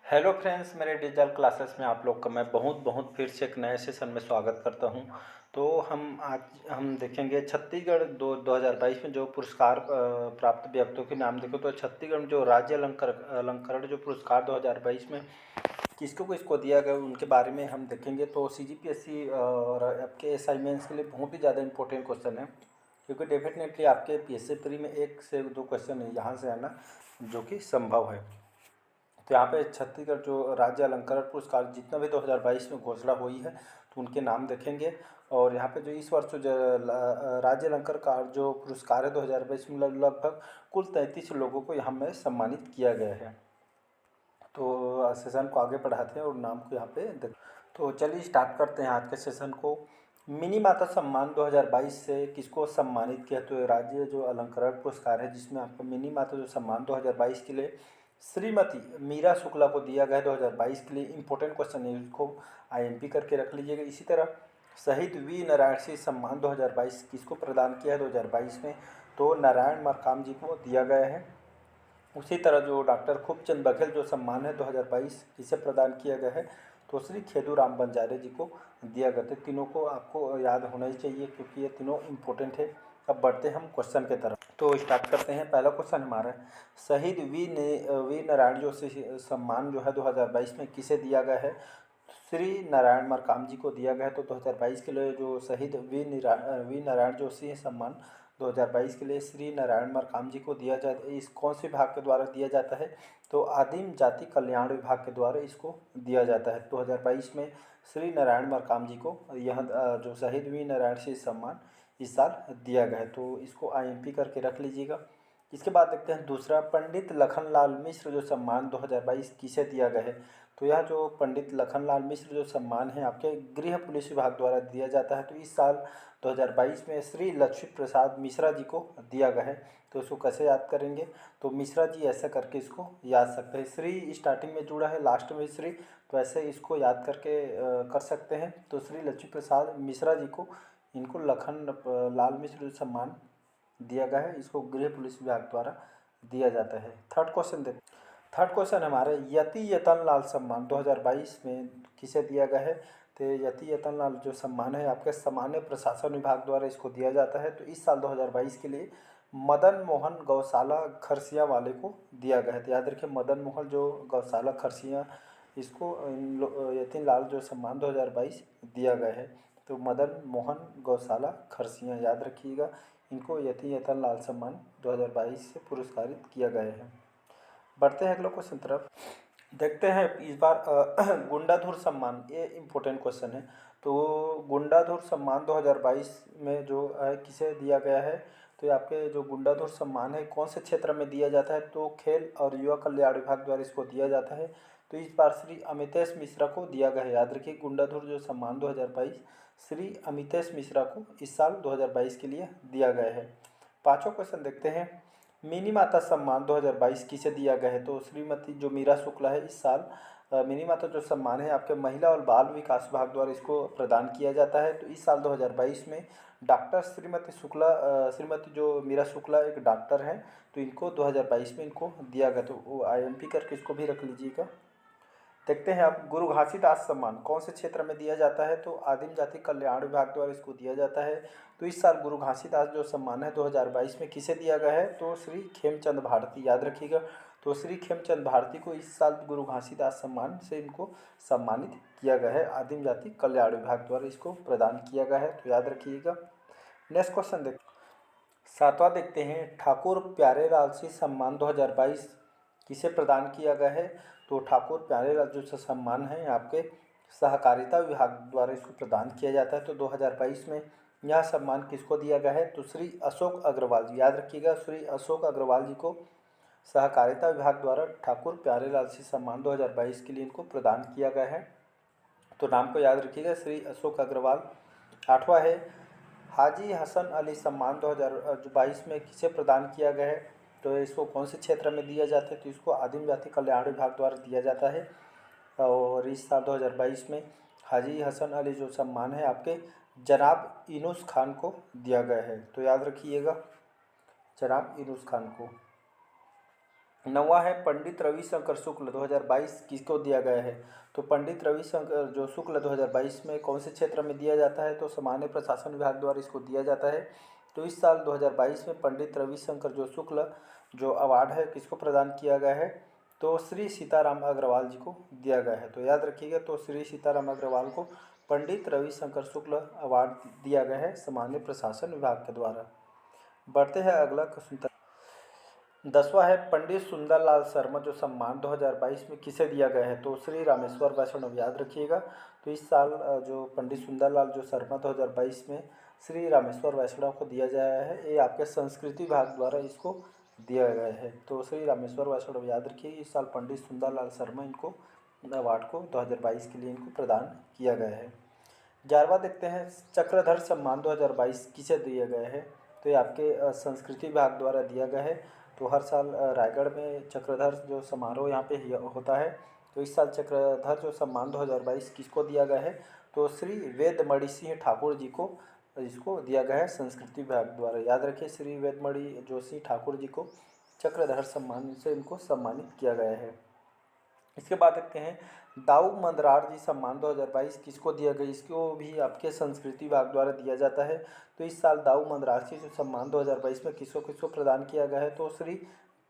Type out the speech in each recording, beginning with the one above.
Hello friends, मेरे digital classes में आप लोग का मैं बहुत बहुत फिर से एक नए सेशन में स्वागत करता हूं। तो हम देखेंगे छत्तीसगढ़ 2022 में जो पुरस्कार प्राप्त व्यक्तियों के नाम देखो तो छत्तीसगढ़ में जो राज्य अलंकरण जो पुरस्कार 2022 में किसको किसको दिया गया उनके बारे में हम देखेंगे। तो CGPSC और आपके SI मेंस के लिए बहुत ही ज़्यादा इंपॉर्टेंट क्वेश्चन है, क्योंकि डेफिनेटली आपके PSC प्री में 1 से 2 क्वेश्चन है यहाँ से आना जो कि संभव है। तो यहाँ पे छत्तीसगढ़ जो राज्य अलंकरण पुरस्कार जितना भी 2022 में घोषणा हुई है तो उनके नाम देखेंगे। और यहाँ पे जो इस वर्ष जो राज्य अलंकरण जो पुरस्कार है 2022 में लगभग कुल 33 लोगों को यहाँ में सम्मानित किया गया है। तो सेशन को आगे बढ़ाते हैं और नाम को यहाँ पे देख। तो चलिए स्टार्ट करते हैं आज के सेशन को। मिनी माता सम्मान 2022 से किसको सम्मानित किया, तो राज्य जो अलंकरण पुरस्कार है जिसमें आपको मिनी माता जो सम्मान 2022 के लिए श्रीमती मीरा शुक्ला को दिया गया है 2022 के लिए। इंपॉर्टेंट क्वेश्चन है, इसको IMP करके रख लीजिएगा। इसी तरह शहीद वी नारायण सिंह सम्मान 2022 किसको प्रदान किया है 2022 में, तो नारायण मरकाम जी को दिया गया है। उसी तरह जो डॉक्टर खूबचंद बघेल जो सम्मान है 2022 किसे प्रदान किया गया है, तो श्री खेदूराम बंजारे जी को दिया गया। तो तीनों को आपको याद होना ही चाहिए क्योंकि ये तीनों इम्पोर्टेंट है। अब बढ़ते हैं हम क्वेश्चन की तरफ। तो स्टार्ट करते हैं। पहला क्वेश्चन हमारा है, शहीद वी नारायण जोशी सम्मान जो है 2022 में किसे दिया गया है, श्री नारायण मरकाम जी को दिया गया है। तो 2022 के लिए जो शहीद वी नारायण जोशी सम्मान 2022 के लिए श्री नारायण मरकाम जी को दिया जाता है। इस कौन से विभाग के द्वारा दिया जाता है, तो आदिम जाति कल्याण विभाग के द्वारा इसको दिया जाता है। 2022 में श्री नारायण मरकाम जी को यह जो शहीद वी नारायण सिंह सम्मान इस साल दिया गया है। तो इसको IMP करके रख लीजिएगा। इसके बाद देखते हैं दूसरा, पंडित लखनलाल मिश्र जो सम्मान 2022 किसे दिया गया है, तो यह जो पंडित लखनलाल मिश्र जो सम्मान है आपके गृह पुलिस विभाग द्वारा दिया जाता है। तो इस साल 2022 में श्री लक्ष्मी प्रसाद मिश्रा जी को दिया गया है। तो इसको कैसे याद करेंगे, तो मिश्रा जी ऐसा करके इसको याद सकते हैं। श्री स्टार्टिंग में जुड़ा है, लास्ट में श्री, तो ऐसे इसको याद करके कर सकते हैं। तो श्री लक्ष्मी प्रसाद मिश्रा जी को इनको लखन लाल मिश्र सम्मान दिया गया है, इसको गृह पुलिस विभाग द्वारा दिया जाता है। थर्ड क्वेश्चन देखते हैं। थर्ड क्वेश्चन हमारे यति यतन लाल सम्मान 2022 में किसे दिया गया है, तो यति यतन लाल जो सम्मान है आपके सामान्य प्रशासन विभाग द्वारा इसको दिया जाता है। तो इस साल 2022 के लिए मदन मोहन गौशाला खरसिया वाले को दिया गया है। तो याद रखिए मदन मोहन जो गौशाला खरसिया, इसको यतिन लाल जो सम्मान 2022 दिया गया है। तो मदन मोहन गौशाला खरसिया याद रखिएगा, इनको यति यतन लाल सम्मान 2022 से पुरस्कारित किया गया है। बढ़ते हैं अगले क्वेश्चन तरफ। देखते हैं इस बार गुंडाधुर सम्मान, ये इम्पोर्टेंट क्वेश्चन है। तो गुंडाधुर सम्मान 2022 में जो है किसे दिया गया है, तो ये आपके जो गुंडाधुर सम्मान है कौन से क्षेत्र में दिया जाता है, तो खेल और युवा कल्याण विभाग द्वारा इसको दिया जाता है। तो इस बार श्री अमितेश मिश्रा को दिया गया है। याद रखिए गुंडाधुर जो सम्मान 2022 श्री अमितेश मिश्रा को इस साल 2022 के लिए दिया गया है। पाँचों क्वेश्चन देखते हैं। मिनी माता सम्मान 2022 किसे दिया गया है, तो श्रीमती जो मीरा शुक्ला है इस साल मिनी माता जो सम्मान है आपके महिला और बाल विकास विभाग द्वारा इसको प्रदान किया जाता है। तो इस साल 2022 में डॉक्टर श्रीमती शुक्ला श्रीमती जो मीरा शुक्ला एक डॉक्टर हैं, तो इनको 2022 में इनको दिया गया। तो वो IMP करके इसको भी रख लीजिएगा। देखते हैं अब गुरु घासीदास सम्मान कौन से क्षेत्र में दिया जाता है, तो आदिम जाति कल्याण विभाग द्वारा इसको दिया जाता है। तो इस साल गुरु घासीदास जो सम्मान है 2022 में किसे दिया गया है, तो श्री खेमचंद भारती याद रखिएगा। तो श्री खेमचंद भारती को इस साल गुरु घासीदास सम्मान से इनको सम्मानित किया गया है, आदिम जाति कल्याण विभाग द्वारा इसको प्रदान किया गया है, तो याद रखिएगा। नेक्स्ट क्वेश्चन देखते हैं। सातवां देखते हैं, ठाकुर प्यारेलाल सिंह सम्मान 2022 किसे प्रदान किया गया है, तो ठाकुर प्यारेलाल जो सम्मान है आपके सहकारिता विभाग द्वारा इसको प्रदान किया जाता है। तो 2022 में यह सम्मान किसको दिया गया है, तो श्री अशोक अग्रवाल जी याद रखिएगा, श्री अशोक अग्रवाल जी को सहकारिता विभाग द्वारा ठाकुर प्यारेलाल सिंह सम्मान 2022 के लिए इनको प्रदान किया गया है। तो नाम को याद रखिएगा, श्री अशोक अग्रवाल। आठवां है, हाजी हसन अली सम्मान 2022 में किसे प्रदान किया गया है, तो इसको कौन से क्षेत्र में दिया जाता है, तो इसको आदिम जाति कल्याण विभाग द्वारा दिया जाता है। और इस साल 2022 में हाजी हसन अली जो सम्मान है आपके जनाब यूनुस खान को दिया गया है। तो याद रखिएगा जनाब यूनुस खान को। नौवां है पंडित रविशंकर शुक्ल 2022 किसको दिया गया है? तो पंडित रविशंकर जो शुक्ल 2022 में कौन से क्षेत्र में दिया जाता है? तो सामान्य प्रशासन विभाग द्वारा इसको दिया जाता है। तो इस साल 2022 में पंडित रविशंकर जो शुक्ल जो अवार्ड है किसको प्रदान किया गया है? तो श्री सीताराम अग्रवाल जी को दिया गया है। तो याद रखिएगा, तो श्री सीताराम अग्रवाल को पंडित रविशंकर शुक्ल अवार्ड दिया गया है सामान्य प्रशासन विभाग के द्वारा। बढ़ते हैं अगला क्वेश्चन। 10वां है पंडित सुंदरलाल शर्मा जो सम्मान 2022 में किसे दिया गया है? तो श्री रामेश्वर वैष्णव, याद रखिएगा। तो इस साल जो पंडित सुंदरलाल जो शर्मा 2022 में श्री रामेश्वर वैष्णव को दिया गया है, ये आपके संस्कृति विभाग द्वारा इसको दिया गया है। तो श्री रामेश्वर वैष्णव याद रखिए, इस साल पंडित सुंदरलाल शर्मा इनको अवार्ड को 2022 के लिए इनको प्रदान किया गया है। 11वां देखते हैं चक्रधर सम्मान 2022 किसे दिया गया है? तो ये आपके संस्कृति विभाग द्वारा दिया गया है। तो हर साल रायगढ़ में चक्रधर जो समारोह यहाँ पे होता है। तो इस साल चक्रधर जो सम्मान 2022 किसको दिया गया है? तो श्री वेदमणि सिंह ठाकुर जी को इसको दिया गया है संस्कृति विभाग द्वारा। याद रखिए, श्री वेदमणि जो सिंह ठाकुर जी को चक्रधर सम्मान से इनको सम्मानित किया गया है। इसके बाद देखते हैं दाऊ मंदरार जी सम्मान 2022 किसको दिया गया? इसको भी आपके संस्कृति विभाग द्वारा दिया जाता है। तो इस साल दाऊ मंदरार जी जो सम्मान 2022 में किसको किसको प्रदान किया गया है? तो श्री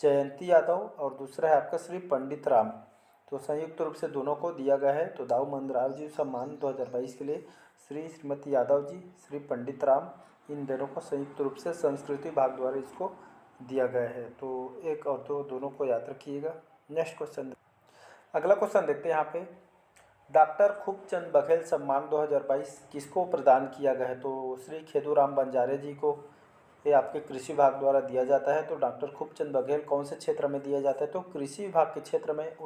जयंती यादव और दूसरा है आपका श्री पंडित राम। तो संयुक्त रूप से दोनों को दिया गया है। तो दाऊ मंदरार जी सम्मान 2022 के लिए श्रीमती यादव जी, श्री पंडित राम, इन दोनों को संयुक्त रूप से संस्कृति विभाग द्वारा इसको दिया गया है। तो एक और दो दोनों को याद रखिएगा। नेक्स्ट क्वेश्चन, अगला क्वेश्चन देखते हैं यहाँ पे डॉक्टर खूबचंद बघेल सम्मान 2022 किसको प्रदान किया गया है? तो श्री खेदूराम बंजारे जी को ये आपके कृषि विभाग द्वारा दिया जाता है। तो डॉक्टर खूबचंद बघेल कौन से क्षेत्र में दिया जाता है? तो कृषि विभाग के क्षेत्र में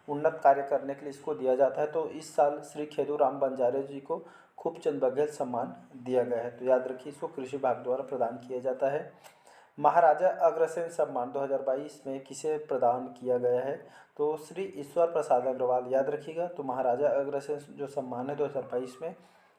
उन्नत कार्य करने के लिए इसको दिया जाता है। तो इस साल श्री खेदूराम बंजारे जी को खूबचंद बघेल सम्मान दिया गया है। तो याद रखिए, इसको कृषि विभाग द्वारा प्रदान किया जाता है। महाराजा अग्रसेन सम्मान 2022 में किसे प्रदान किया गया है? तो श्री ईश्वर प्रसाद अग्रवाल, याद रखिएगा। तो महाराजा अग्रसेन जो सम्मान है 2022 में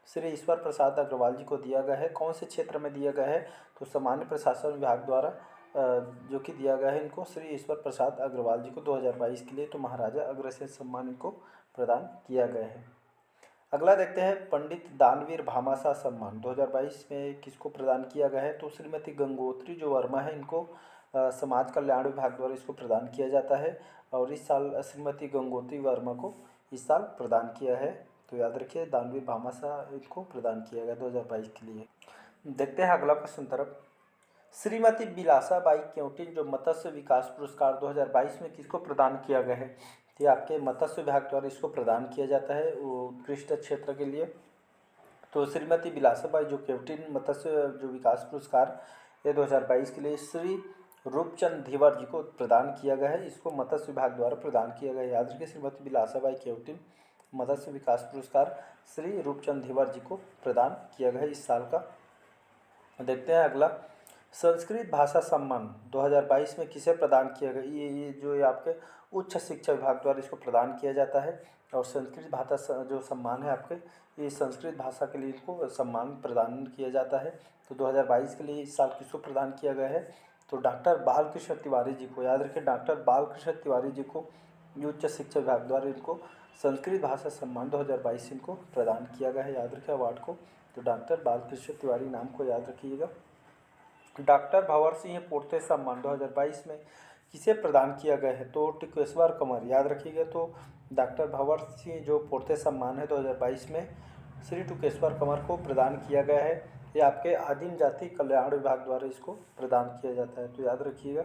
श्री ईश्वर प्रसाद अग्रवाल जी को दिया गया है। कौन से क्षेत्र में दिया गया है? तो सामान्य प्रशासन विभाग द्वारा जो कि दिया गया है इनको श्री ईश्वर प्रसाद अग्रवाल जी को 2022 के लिए। तो महाराजा अग्रसेन सम्मान इनको प्रदान किया गया है। अगला देखते हैं पंडित दानवीर भामाशाह सम्मान 2022 में किसको प्रदान किया गया है? तो श्रीमती गंगोत्री जो वर्मा है इनको समाज कल्याण विभाग द्वारा इसको प्रदान किया जाता है। और इस साल श्रीमती गंगोत्री वर्मा को इस साल प्रदान किया है। तो याद रखिए, दानवीर भामाशाह इनको प्रदान किया गया 2022 के लिए। देखते हैं अगला क्वेश्चन तरफ। श्रीमती बिलासा बाई केवटिन जो मत्स्य विकास पुरस्कार 2022 में किसको प्रदान किया गया है? ये आपके मत्स्य विभाग द्वारा इसको प्रदान किया जाता है उत्कृष्ट क्षेत्र के लिए। तो श्रीमती बिलासाबाई जो केवटिन मत्स्य जो विकास पुरस्कार ये 2022 के लिए श्री रूपचंद धीवर जी को प्रदान किया गया है। इसको मत्स्य विभाग द्वारा प्रदान किया गया है। याद रखिए, श्रीमती बिलासाबाई केवटिन मत्स्य विकास पुरस्कार श्री रूपचंद धीवर जी को प्रदान किया गया है इस साल का। देखते हैं अगला संस्कृत भाषा सम्मान 2022 में किसे प्रदान किया गया? ये जो आपके उच्च शिक्षा विभाग द्वारा इसको प्रदान किया जाता है। और संस्कृत भाषा जो सम्मान है आपके, ये संस्कृत भाषा के लिए इनको सम्मान प्रदान किया जाता है। तो 2022 के लिए इस साल किसको प्रदान किया गया है? तो डॉक्टर बालकृष्ण तिवारी जी को। याद रखिए, डॉक्टर बालकृष्ण तिवारी जी को उच्च शिक्षा विभाग द्वारा इनको संस्कृत भाषा सम्मान 2022 इनको प्रदान किया गया है। याद रखिए अवार्ड को। तो डॉक्टर बालकृष्ण तिवारी नाम को याद रखिएगा। डॉक्टर भंवर सिंह पोर्ते सम्मान 2022 में किसे प्रदान किया गया है? तो टिकेश्वर कंवर, याद रखिएगा। तो डॉक्टर भंवर सिंह जो पोर्ते सम्मान है 2022 में श्री टुकेश्वर कंवर को प्रदान किया गया है। ये आपके आदिम जाति कल्याण विभाग द्वारा इसको प्रदान किया जाता है। तो याद रखिएगा।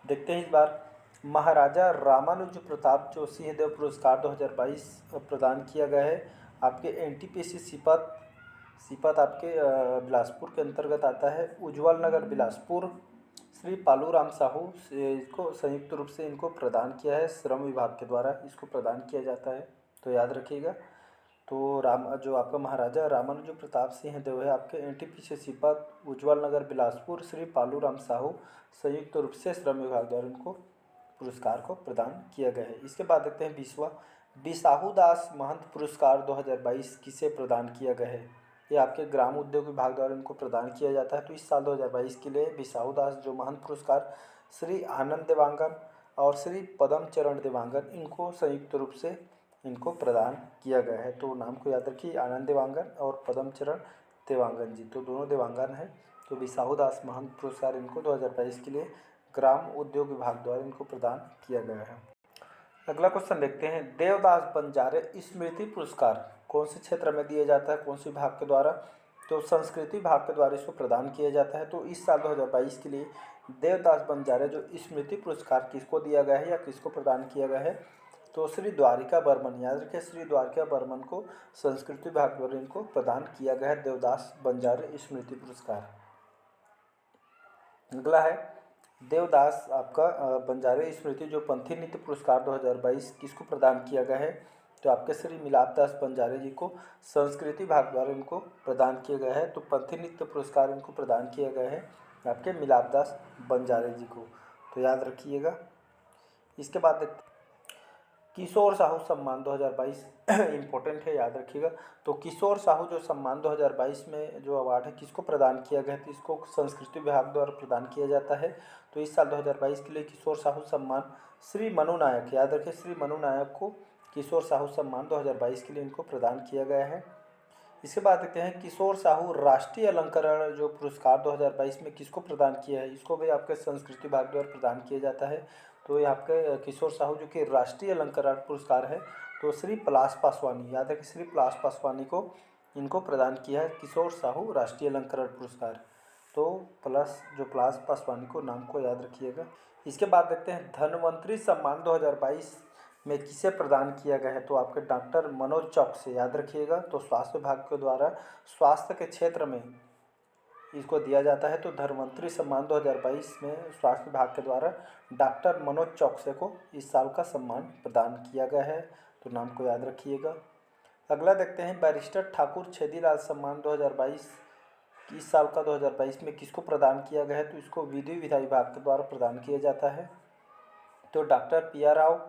देखते हैं इस बार महाराजा रामानुज प्रताप जो सिंहदेव पुरस्कार 2022 प्रदान किया गया है। आपके एनटीपीसी सीपत आपके बिलासपुर के अंतर्गत आता है। उज्जवल नगर बिलासपुर श्री पालूराम साहू से इसको संयुक्त रूप से इनको प्रदान किया है। श्रम विभाग के द्वारा इसको प्रदान किया जाता है। तो याद रखिएगा। तो जो आपका महाराजा रामानुज प्रताप सिंह देव है आपके एनटीपीसी सीपत उज्जवल नगर बिलासपुर श्री पालूराम साहू संयुक्त रूप से श्रम विभाग द्वारा इनको पुरस्कार को प्रदान किया गया है। इसके बाद देखते हैं 20वां बिसाहू दास महंत पुरस्कार 2022 किसे प्रदान किया गया है? ये आपके ग्राम उद्योग विभाग द्वारा इनको प्रदान किया जाता है। तो इस साल 2022 के लिए बिसाहू दास जो महंत पुरस्कार श्री आनंद देवांगन और श्री पद्म चरण देवांगन इनको संयुक्त रूप से इनको प्रदान किया गया है। तो नाम को याद रखिए, आनंद देवांगन और पद्म चरण देवांगन जी, तो दोनों देवांगन हैं। तो बिसाहू दास महंत पुरस्कार इनको 2022 के लिए ग्राम उद्योग विभाग द्वारा इनको प्रदान किया गया है। अगला क्वेश्चन देखते हैं, देवदास बंजारे स्मृति पुरस्कार कौन से क्षेत्र में दिया जाता है, कौन से विभाग के द्वारा? तो संस्कृति विभाग के द्वारा इसको प्रदान किया जाता है। तो इस साल 2022 के लिए देवदास बंजारे जो स्मृति पुरस्कार किसको दिया गया है या किसको प्रदान किया गया है? तो श्री द्वारिका बर्मन, याद रखें, श्री द्वारिका बर्मन को संस्कृति विभाग द्वारा इनको प्रदान किया गया है देवदास बंजारे स्मृति पुरस्कार। अगला है देवदास आपका बंजारे स्मृति जो पंथी नृत्य पुरस्कार 2022 किसको प्रदान किया गया है? तो आपके श्री मिलाप दास बंजारे जी को संस्कृति विभाग द्वारा इनको प्रदान किया गया है। तो पंथी नृत्य पुरस्कार इनको प्रदान किया गया है आपके मिलाप दास बंजारे जी को, तो याद रखिएगा। इसके बाद देखते हैं किशोर साहू सम्मान 2022 इम्पोर्टेंट है, याद रखिएगा। तो किशोर साहू जो सम्मान 2022 में जो अवार्ड है किसको प्रदान किया गया है? तो इसको संस्कृति विभाग द्वारा प्रदान किया जाता है। तो इस साल 2022 के लिए किशोर साहू सम्मान श्री मनु नायक, याद रखिए, श्री मनु नायक को किशोर साहू सम्मान 2022 के लिए इनको प्रदान किया गया है। इसके बाद देखते हैं किशोर साहू राष्ट्रीय अलंकरण जो पुरस्कार 2022 में किसको प्रदान किया है? इसको भी आपके संस्कृति विभाग द्वारा प्रदान किया जाता है। तो ये आपके किशोर साहू जो कि राष्ट्रीय अलंकरण पुरस्कार है, तो श्री पलाश पासवानी, याद है कि श्री पलाश पासवानी को इनको प्रदान किया है किशोर साहू राष्ट्रीय अलंकरण पुरस्कार। तो पलाश पासवानी को नाम को याद रखिएगा। इसके बाद देखते हैं धन्वंतरी सम्मान 2022 में किसे प्रदान किया गया है? तो आपके डॉक्टर मनोज चौक से, याद रखिएगा। तो स्वास्थ्य विभाग के द्वारा स्वास्थ्य के क्षेत्र में इसको दिया जाता है। तो धन्वंतरी सम्मान 2022 में स्वास्थ्य विभाग के द्वारा डॉक्टर मनोज चौकसे को इस साल का सम्मान प्रदान किया गया है, तो नाम को याद रखिएगा। अगला देखते हैं बैरिस्टर ठाकुर छेदीलाल सम्मान 2022 इस साल का 2022 में किसको प्रदान किया गया है? तो इसको विधि विधायी विभाग के द्वारा प्रदान किया जाता है। तो डॉक्टर पिया राव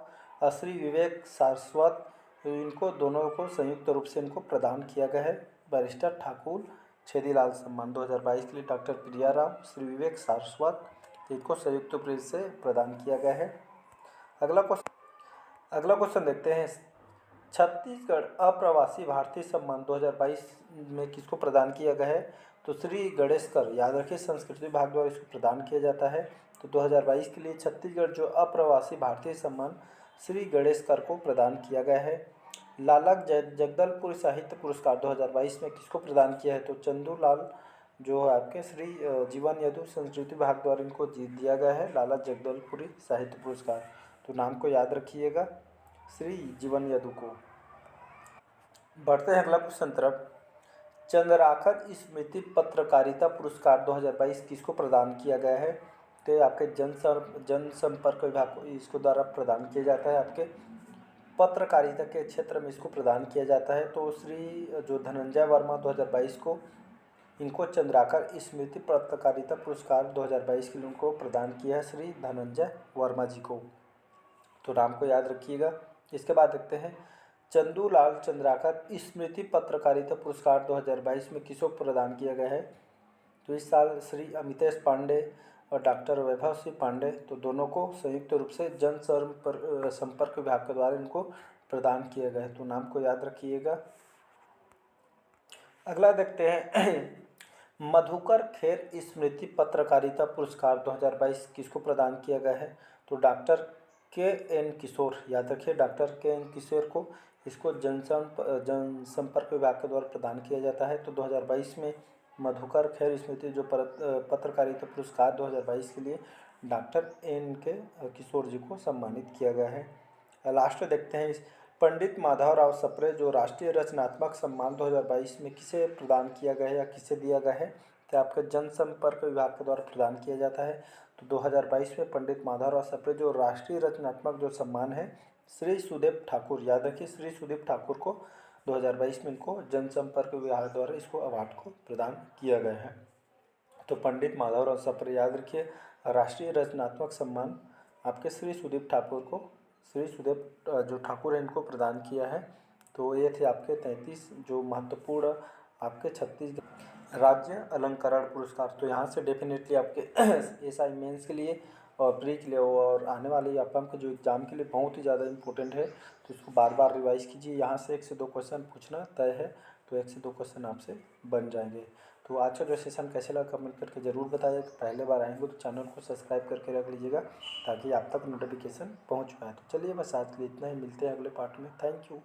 श्री विवेक सारस्वत, इनको दोनों को संयुक्त रूप से इनको प्रदान किया गया है। बैरिस्टर ठाकुर छेदीलाल सम्मान 2022 के लिए डॉक्टर प्रिया राव श्री विवेक सारस्वत इनको संयुक्त रूप से प्रदान किया गया है। अगला क्वेश्चन देखते हैं छत्तीसगढ़ अप्रवासी भारतीय सम्मान 2022 में किसको प्रदान किया गया है? तो श्री गणेशकर, याद रखिए, संस्कृति विभाग द्वारा इसको प्रदान किया जाता है। तो 2022 के लिए छत्तीसगढ़ जो अप्रवासी भारतीय सम्मान श्री गणेशकर को प्रदान किया गया है। लाला जगदलपुर साहित्य पुरस्कार 2022 में किसको प्रदान किया है? तो चंदूलाल जो है आपके श्री जीवन यदु संस्कृति विभाग द्वारा इनको दिया गया है लाला जगदलपुरी साहित्य पुरस्कार, तो नाम को याद रखिएगा, श्री जीवन यदु को। बढ़ते हैं अगला क्वेश्चन तरफ। चंद्राकर स्मृति पत्रकारिता पुरस्कार 2022 किसको प्रदान किया गया है? तो आपके जनसंपर्क विभाग को इसको द्वारा प्रदान किया जाता है। आपके पत्रकारिता के क्षेत्र में इसको प्रदान किया जाता है। तो श्री जो धनंजय वर्मा 2022 को इनको चंद्राकर स्मृति पत्रकारिता पुरस्कार 2022 के लिए उनको प्रदान किया है श्री धनंजय वर्मा जी को, तो नाम को याद रखिएगा। इसके बाद देखते हैं चंदूलाल चंद्राकर स्मृति पत्रकारिता पुरस्कार 2022 में किसको प्रदान किया गया है? तो इस साल श्री अमितेश पांडे और डॉक्टर वैभव सिंह पांडे, तो दोनों को संयुक्त रूप से संपर्क विभाग के द्वारा इनको प्रदान किया गया है, तो नाम को याद रखिएगा। अगला देखते हैं मधुकर खेर स्मृति पत्रकारिता पुरस्कार 2022 किसको प्रदान किया गया है? तो डॉक्टर के.एन. किशोर, याद रखिए, डॉक्टर के.एन. किशोर को इसको जनसंपर्क विभाग के द्वारा प्रदान किया जाता है। तो 2022 में मधुकर खेर स्मृति जो पत्रकारिता पुरस्कार 2022 के लिए डॉक्टर एन के किशोर जी को सम्मानित किया गया है। लास्ट देखते हैं पंडित माधवराव सप्रे जो राष्ट्रीय रचनात्मक सम्मान 2022 में किसे प्रदान किया गया है या किसे दिया गया है? तो आपके जनसंपर्क विभाग के द्वारा प्रदान किया जाता है। तो 2022 में पंडित माधवराव सप्रे जो राष्ट्रीय रचनात्मक जो सम्मान है श्री सुदेव ठाकुर, याद रखिए, श्री सुदेव ठाकुर को 2022 में इनको जनसंपर्क विभाग द्वारा इसको अवार्ड को प्रदान किया गया है। तो पंडित माधवराव सप्रे, याद रखिए, राष्ट्रीय रचनात्मक सम्मान आपके श्री सुदेव ठाकुर को, श्री सुदेव जो ठाकुर है इनको प्रदान किया है। तो ये थे आपके 33 जो महत्वपूर्ण आपके छत्तीसगढ़ राज्य अलंकरण पुरस्कार। तो यहाँ से डेफिनेटली आपके एसआई मेंस के लिए और प्री के लिए और आने वाली अपम के जो एग्ज़ाम के लिए बहुत ही ज़्यादा इम्पोर्टेंट है। तो इसको बार बार रिवाइज़ कीजिए। यहाँ से 1 से 2 क्वेश्चन पूछना तय है, तो 1 से 2 क्वेश्चन आपसे बन जाएंगे। तो आज का जो सेशन कैसे लगा कमेंट करके ज़रूर बताइए। पहले बार आएंगे तो चैनल को सब्सक्राइब करके रख लीजिएगा ताकि आप तक नोटिफिकेशन पहुँच पाए। तो चलिए बस आज के लिए इतना ही, मिलते हैं अगले पार्ट में। Thank you.